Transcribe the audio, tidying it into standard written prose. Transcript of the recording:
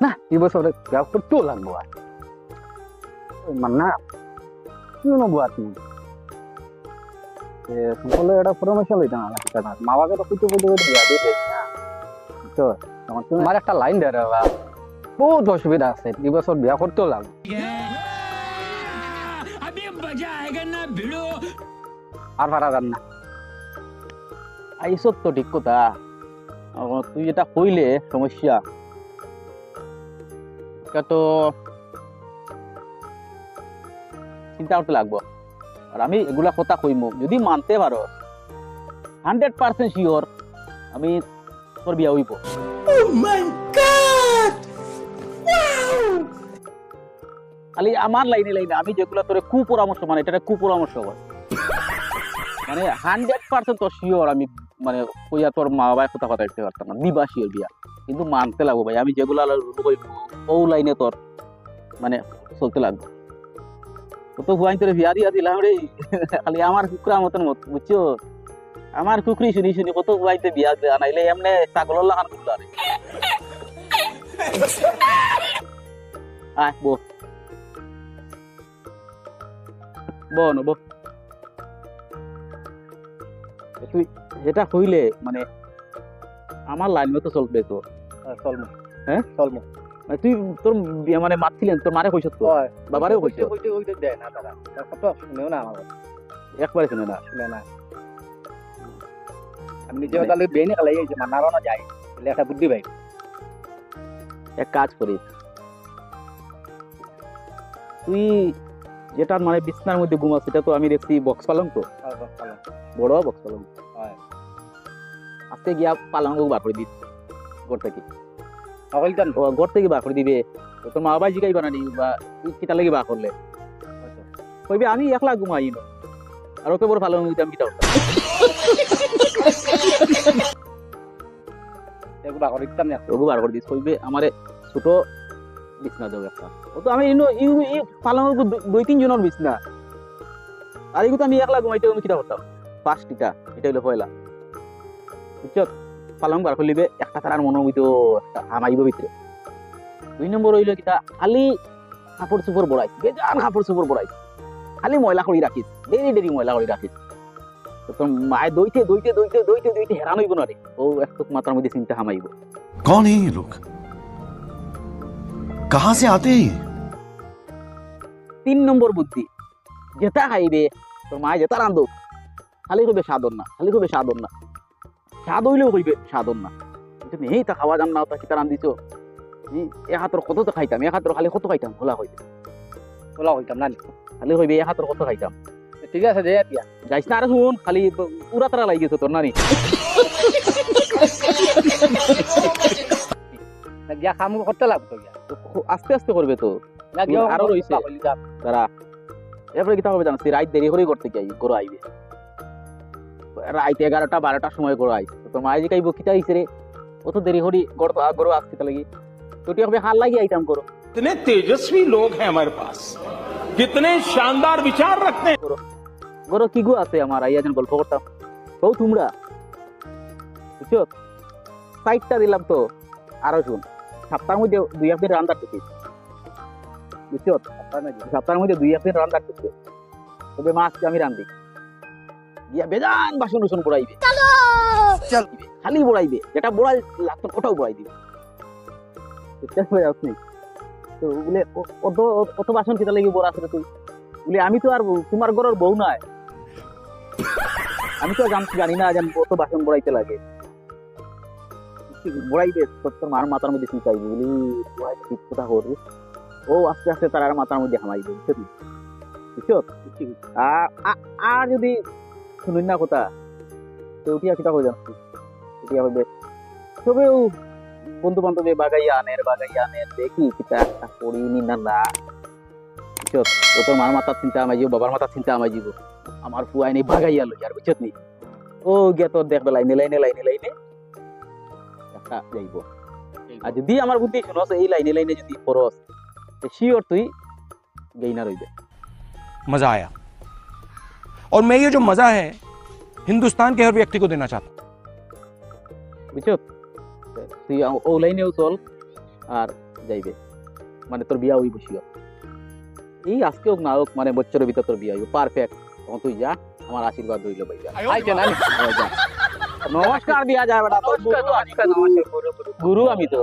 না এই বছরে বিয়া করতেও লাগবো আর মান্না কিনো বুয়াত নি সকলে এটা পরামর্শ লইতে না মা বাবা তো কইতে বিয়া দিতে না তো তোমার একটা লাইন দেয় রে বাবা বহুত অসুবিধা আছে এই বছর বিয়া করতেও লাগবে আর ভাড়া যান না আইসব তো ঠিক কথা তুই যেটা কইলে সমস্যা এটা তো চিন্তা করতে লাগবো আর আমি এগুলা কথা কইমু যদি মানতে পারো 100% শিওর আমি তোর বিয়া হইব খালি আমার লাইনে লাইনে আমি যেগুলা তোর কুপরামর্শ মানে এটা কুপরামর্শ মানে 100% তো শিওর আমি মানে কইয়া তোর মা বাবার কথা কথা দিতে পারতাম না দিবা শিওর বিয়া কিন্তু মানতে লাগবো ভাই আমি যেগুলা ও লাইনে তোর মানে চলতে লাগবে তো হুয়াই তোর বিয়া দিয়া দিলাম রে খালি আমার কুকুরা মতন বুঝছো আমার কুকুরি শুনি শুনি কত হুয়াইতে বিয়া আনাইলে এমনি ছাগলের লাগান করলো আরে আয় বো বো তুই যেটা কইলে মানে আমার লাইন মতো চলবে তো চলমু হ্যাঁ চলমু তুই তোর মানে মারছিলেন তোর মারে কইছ তো বাবারেও কইছ কইতে দেয় না দাদা কত শুনেও না আমার একবারে শুনে না আমি নিজে তাহলে বেনে খালাই যে মানারো না যাই তাহলে একটা বুদ্ধি ভাই এক কাজ করি তুই যেটা মানে বিছনার মধ্যে ঘুমাস সেটা তো আমি দেখছি বক্স পালং তো বড় বক্স পালং আজকে গিয়া পালং বার করে দিস ঘর থেকে ঘর থেকে বার করে দিবে তোর মা বাবা জিগাইবা না বা তুই কিতা লাগি বার করলে কইবে আমি একলা ঘুমাই না আর ওকে বড় ভালো আমি কিতা করতাম এগু বার করে দিতাম না ওগু বার করে দিস কইবে আমারে ছোট বিছনা দাও একটা ও তো আমি পালং দুই তিন জনের বিছনা আর এগুলো আমি একলা ঘুমাইতে আমি কিতা করতাম পাঁচটিটা এটা হলো পয়লা বুঝছো পালং বার করলিবে একটা তারার মনে হইতো হামাইব ভিতরে 2 নম্বর হইলো কিতা খালি কাপড় চোপড় বড়াইছ বেজান কাপড় চোপড় বড়াইছ খালি ময়লা করে রাখিস দেরি ময়লা করে রাখিস তোর মায় দইতে হেরান হইব না রে ও একটু মাথার মধ্যে চিন্তা হামাইব कौन है ये लोग कहां से आते हैं 3 নম্বর বুদ্ধি যেটা খাইবে তোর মায় যেটা রান্ধো খালি কইবে সাদর না স্বাদ হইলেও কইবে সাদর না তুমি এই তা খাওয়া যান না তা কিতা রান্ধিছো এ হাতর কত তো খাইতাম এক হাতর খালি কত খাইতাম খোলা হইতাম না খালি হইবে এক হাতর কত খাইতাম ঠিক আছে যে দিয়া যাইস না আর শুন খালি পুরা তারা লাগি গেছে তোর নানি গিয়া কাম করতে লাগতো আস্তে আস্তে করবে তো আরো রইছে তারা এরপরে কিতা হবে জানিস রাত দেরি করে করতে যাই করো আইবে রাত 11টা 12টার সময় করো আইস তোর মা যে কাইব কিতা হইছে রে অত দেরি হরি গড় আসতে লাগি তোটি হবে হাল লাগি আইতাম করো इतने तेजस्वी लोग हैं हमारे पास कितने शानदार विचार रखते हैं গড় কি গো আছে আমার আইয়া যেন গল্প করতাম কও তোমরা বুঝছো সাইটটা দিলাম তো আরো শুন সপ্তাহের মধ্যে 2 দিন রান্না করতে বুঝছো সপ্তাহের মধ্যে 2 দিন রান্না করতে তবে মাছ আমি রান্ধি গিয়া বেজান বাসন রসুন বড়াইবে চল খালি বড়াইবে যেটা বড়াই লাগতো ওটাও বড়াই দিবে আপনি তো বলে অত বাসন খেতে লাগি বড় আছে তুই বলে আমি তো আর তোমার ঘরের বউ নাই আমি তো জানি না যে কত বাসন বড়াইতে লাগে বড়াইবে তোর মার মাথার মধ্যে চিন্তাইবে বলি ঠিক কথা করবি ও আস্তে আস্তে তার আর মাথার মধ্যে হামাইবে বুঝছো আর যদি শুনুন না কথা তো উঠিয়া কিতা হয়ে যাচ্ছে উঠিয়া হবে তবেও বন্ধু বান্ধবে বাগাইয়া আনের দেখি কিতা একটা করিনি না বুঝছো তোর মার মাথার চিন্তা আমায় যাবো বাবার মাথার চিন্তা আমায় যাবো আমার ফুয়াই নেই বাগাইয়া লই আর বুঝছত নি ও গিয়া তোর দেখবে লাইনে একটা যাইব আর যদি আমার বুদ্ধি শুনস এই লাইনে যদি পড়স শিওর তুই গেইনা রইবে मजा आया और मैं ये जो मजा है हिंदुस्तान के हर व्यक्ति को देना चाहता हूं বুঝছো তুই ও লাইনেও চল আর যাইবে মানে তোর বিয়া হইব শিওর এই আজকে হোক না হোক মানে বছরের ভিতর তোর বিয়া হইব পারফেক্ট তখন তুই যা আমার আশীর্বাদ রইল ভাই আইছে না যা নমস্কার দিয়া যায় বেটা তোর গুরু আমি তো